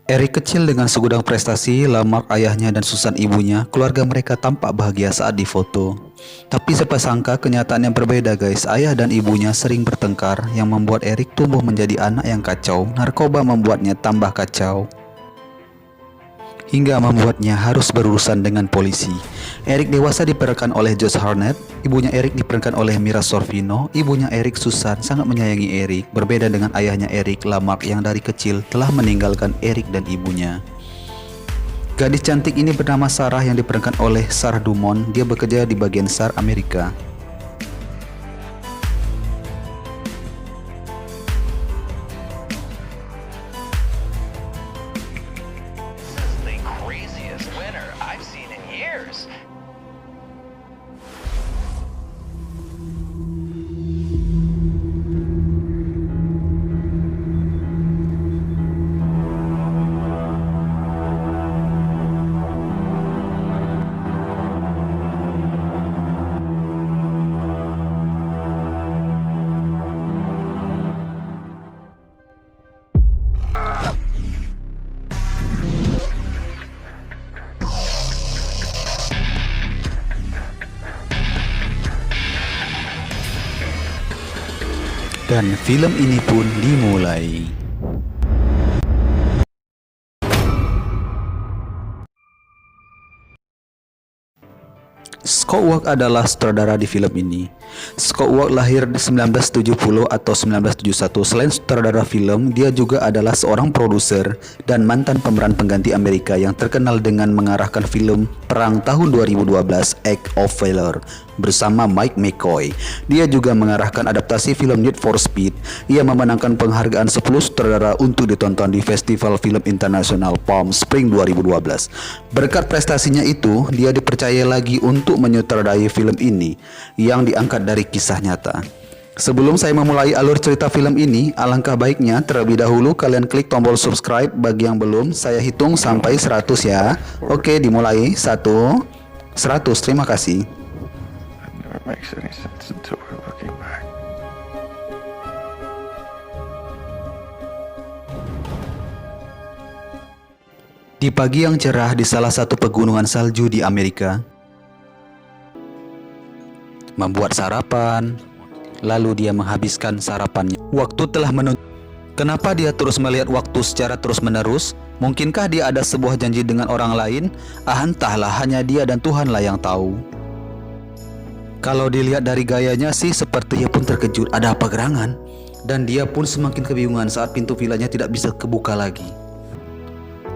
Eric kecil dengan segudang prestasi, Lamarck ayahnya dan Susan ibunya, keluarga mereka tampak bahagia saat difoto. Tapi siapa sangka kenyataan yang berbeda guys, ayah dan ibunya sering bertengkar yang membuat Eric tumbuh menjadi anak yang kacau, narkoba membuatnya tambah kacau. Hingga membuatnya harus berurusan dengan polisi. Eric dewasa diperankan oleh Josh Hartnett, ibunya Eric diperankan oleh Mira Sorvino, ibunya Eric Susan sangat menyayangi Eric, berbeda dengan ayahnya Eric, Lamarck yang dari kecil telah meninggalkan Eric dan ibunya. Gadis cantik ini bernama Sarah yang diperankan oleh Sarah Dumont, dia bekerja di bagian SAR Amerika. Dan film ini pun dimulai. Scott Walk adalah sutradara di film ini. Scott Walk lahir di 1970 atau 1971. Selain sutradara film, dia juga adalah seorang produser dan mantan pemeran pengganti Amerika yang terkenal dengan mengarahkan film Perang tahun 2012, Act of Valor, bersama Mike McCoy. Dia juga mengarahkan adaptasi film Need for Speed. Ia memenangkan penghargaan 10 sutradara untuk ditonton di Festival Film Internasional Palm Springs 2012. Berkat prestasinya itu, dia dipercaya lagi untuk menyutradarai film ini yang diangkat dari kisah nyata. Sebelum saya memulai alur cerita film ini, alangkah baiknya terlebih dahulu kalian klik tombol subscribe bagi yang belum. Saya hitung sampai 100 ya. Oke, dimulai. 1, 100. Terima kasih. Di pagi yang cerah di salah satu pegunungan salju di Amerika, membuat sarapan, lalu dia menghabiskan sarapannya. Waktu telah menunjukkan. Kenapa dia terus melihat waktu secara terus-menerus? Mungkinkah dia ada sebuah janji dengan orang lain? Entahlah, hanya dia dan Tuhanlah yang tahu. Kalau dilihat dari gayanya sih seperti ia pun terkejut, ada apa gerangan? Dan dia pun semakin kebingungan saat pintu vilanya tidak bisa kebuka lagi.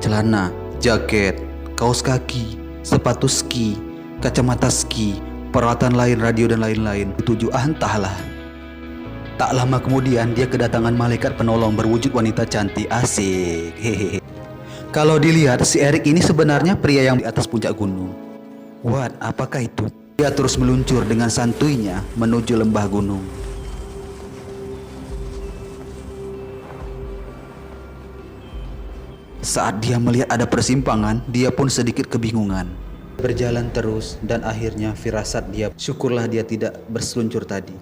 Celana, jaket, kaos kaki, sepatu ski, kacamata ski, peralatan lain, radio dan lain-lain. Entahlah. Tak lama kemudian dia kedatangan malaikat penolong berwujud wanita cantik. Asik. Hehehe. Kalau dilihat si Eric ini sebenarnya pria yang di atas puncak gunung. What? Apakah itu? Dia terus meluncur dengan santuinya menuju lembah gunung. Saat dia melihat ada persimpangan, dia pun sedikit kebingungan. Berjalan terus dan akhirnya firasat dia, syukurlah dia tidak berseluncur tadi.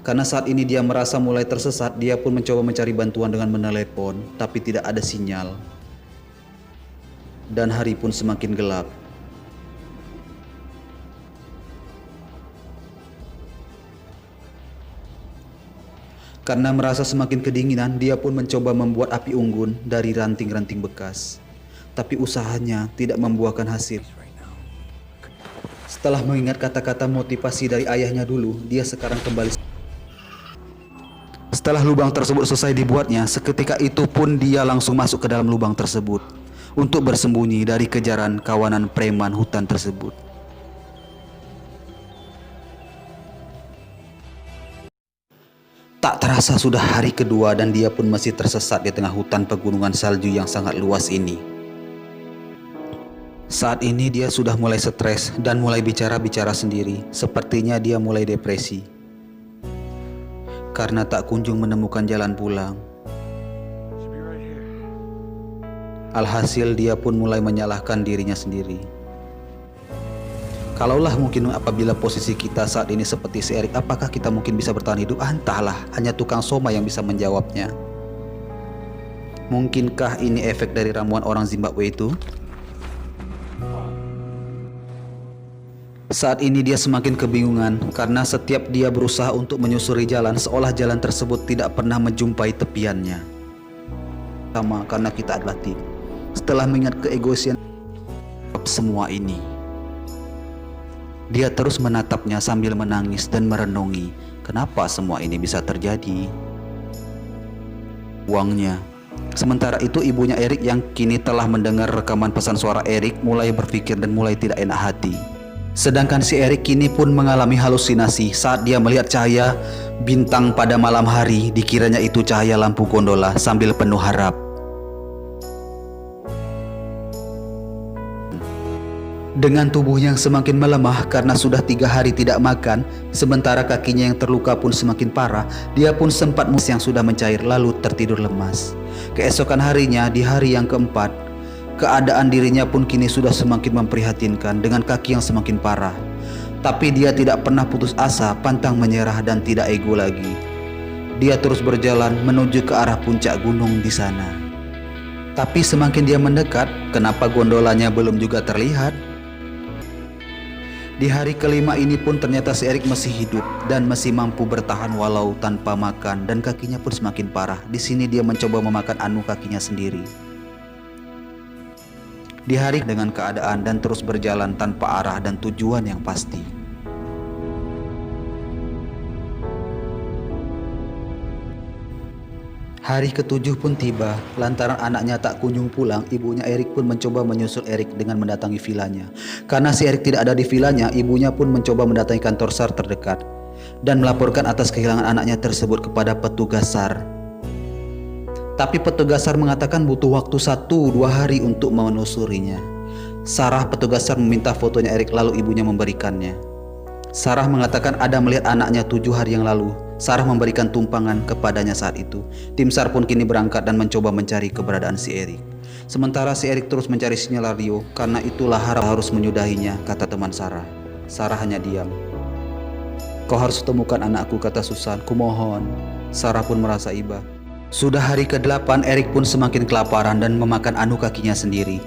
Karena saat ini dia merasa mulai tersesat, dia pun mencoba mencari bantuan dengan menelepon, tapi tidak ada sinyal. Dan hari pun semakin gelap. Karena merasa semakin kedinginan, dia pun mencoba membuat api unggun dari ranting-ranting bekas. Tapi usahanya tidak membuahkan hasil. Setelah mengingat kata-kata motivasi dari ayahnya dulu, dia sekarang kembali. Setelah lubang tersebut selesai dibuatnya, seketika itu pun dia langsung masuk ke dalam lubang tersebut untuk bersembunyi dari kejaran kawanan preman hutan tersebut. Tak terasa sudah hari kedua dan dia pun masih tersesat di tengah hutan pegunungan salju yang sangat luas ini. Saat ini dia sudah mulai stres dan mulai bicara-bicara sendiri. Sepertinya dia mulai depresi karena tak kunjung menemukan jalan pulang. Alhasil dia pun mulai menyalahkan dirinya sendiri. Kalaulah mungkin apabila posisi kita saat ini seperti si Eric, apakah kita mungkin bisa bertahan hidup? Entahlah, hanya tukang soma yang bisa menjawabnya. Mungkinkah ini efek dari ramuan orang Zimbabwe itu? Saat ini dia semakin kebingungan karena setiap dia berusaha untuk menyusuri jalan, seolah jalan tersebut tidak pernah menjumpai tepiannya. Sama karena kita adalah tim. Setelah mengingat keegoisan semua ini, dia terus menatapnya sambil menangis dan merenungi kenapa semua ini bisa terjadi. Uangnya. Sementara itu ibunya Erik yang kini telah mendengar rekaman pesan suara Erik mulai berpikir dan mulai tidak enak hati. Sedangkan si Erik kini pun mengalami halusinasi saat dia melihat cahaya bintang pada malam hari, dikiranya itu cahaya lampu gondola sambil penuh harap. Dengan tubuh yang semakin melemah karena sudah 3 hari tidak makan, sementara kakinya yang terluka pun semakin parah, dia pun sempat yang sudah mencair lalu tertidur lemas. Keesokan harinya, di hari yang keempat, keadaan dirinya pun kini sudah semakin memprihatinkan dengan kaki yang semakin parah. Tapi dia tidak pernah putus asa, pantang menyerah dan tidak ego lagi. Dia terus berjalan menuju ke arah puncak gunung di sana. Tapi semakin dia mendekat, kenapa gondolanya belum juga terlihat? Di hari kelima ini pun ternyata si Erik masih hidup dan masih mampu bertahan walau tanpa makan, dan kakinya pun semakin parah. Di sini dia mencoba memakan anu kakinya sendiri. Di hari dengan keadaan dan terus berjalan tanpa arah dan tujuan yang pasti. Hari ke-7 pun tiba, lantaran anaknya tak kunjung pulang, ibunya Erik pun mencoba menyusul Erik dengan mendatangi vilanya. Karena si Erik tidak ada di vilanya, ibunya pun mencoba mendatangi kantor SAR terdekat dan melaporkan atas kehilangan anaknya tersebut kepada petugas SAR. Tapi petugas SAR mengatakan butuh waktu 1-2 hari untuk menelusurinya. Sarah petugas SAR meminta fotonya Erik lalu ibunya memberikannya. Sarah mengatakan ada melihat anaknya 7 hari yang lalu. Sarah memberikan tumpangan kepadanya saat itu. Tim SAR pun kini berangkat dan mencoba mencari keberadaan si Erik. Sementara si Erik terus mencari sinyal radio, karena itulah harus menyudahinya, kata teman Sarah. Sarah hanya diam. Kau harus temukan anakku, kata Susan, kumohon. Sarah pun merasa iba. Sudah hari ke-8, Erik pun semakin kelaparan dan memakan anu kakinya sendiri.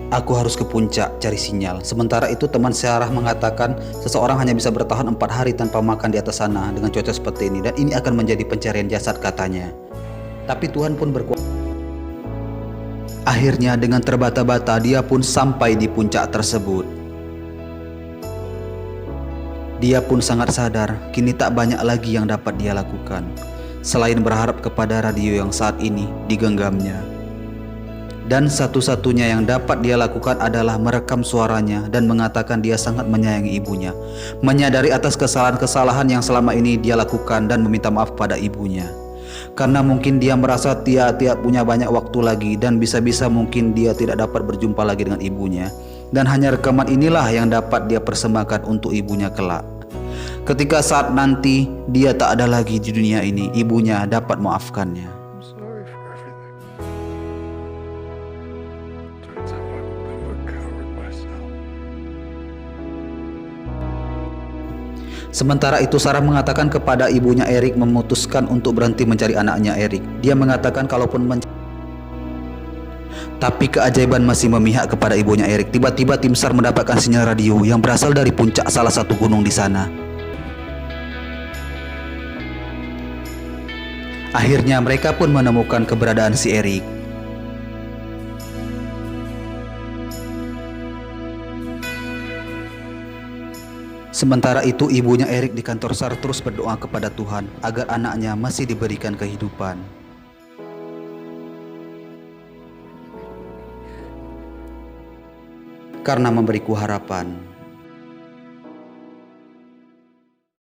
Aku harus ke puncak cari sinyal. Sementara itu teman Sarah mengatakan seseorang hanya bisa bertahan 4 hari tanpa makan di atas sana dengan cuaca seperti ini, dan ini akan menjadi pencarian jasad katanya. Tapi Tuhan pun berkuasa. Akhirnya dengan terbata-bata dia pun sampai di puncak tersebut. Dia pun sangat sadar kini tak banyak lagi yang dapat dia lakukan selain berharap kepada radio yang saat ini digenggamnya. Dan satu-satunya yang dapat dia lakukan adalah merekam suaranya dan mengatakan dia sangat menyayangi ibunya, menyadari atas kesalahan-kesalahan yang selama ini dia lakukan dan meminta maaf pada ibunya. Karena mungkin dia merasa dia tidak punya banyak waktu lagi dan bisa-bisa mungkin dia tidak dapat berjumpa lagi dengan ibunya. Dan hanya rekaman inilah yang dapat dia persembahkan untuk ibunya kelak. Ketika saat nanti dia tak ada lagi di dunia ini, ibunya dapat memaafkannya. Sementara itu Sarah mengatakan kepada ibunya Erik memutuskan untuk berhenti mencari anaknya Erik. Dia mengatakan kalaupun tapi keajaiban masih memihak kepada ibunya Erik. Tiba-tiba tim SAR mendapatkan sinyal radio yang berasal dari puncak salah satu gunung di sana. Akhirnya mereka pun menemukan keberadaan si Erik. Sementara itu ibunya Erik di kantor SAR terus berdoa kepada Tuhan agar anaknya masih diberikan kehidupan. Karena memberiku harapan.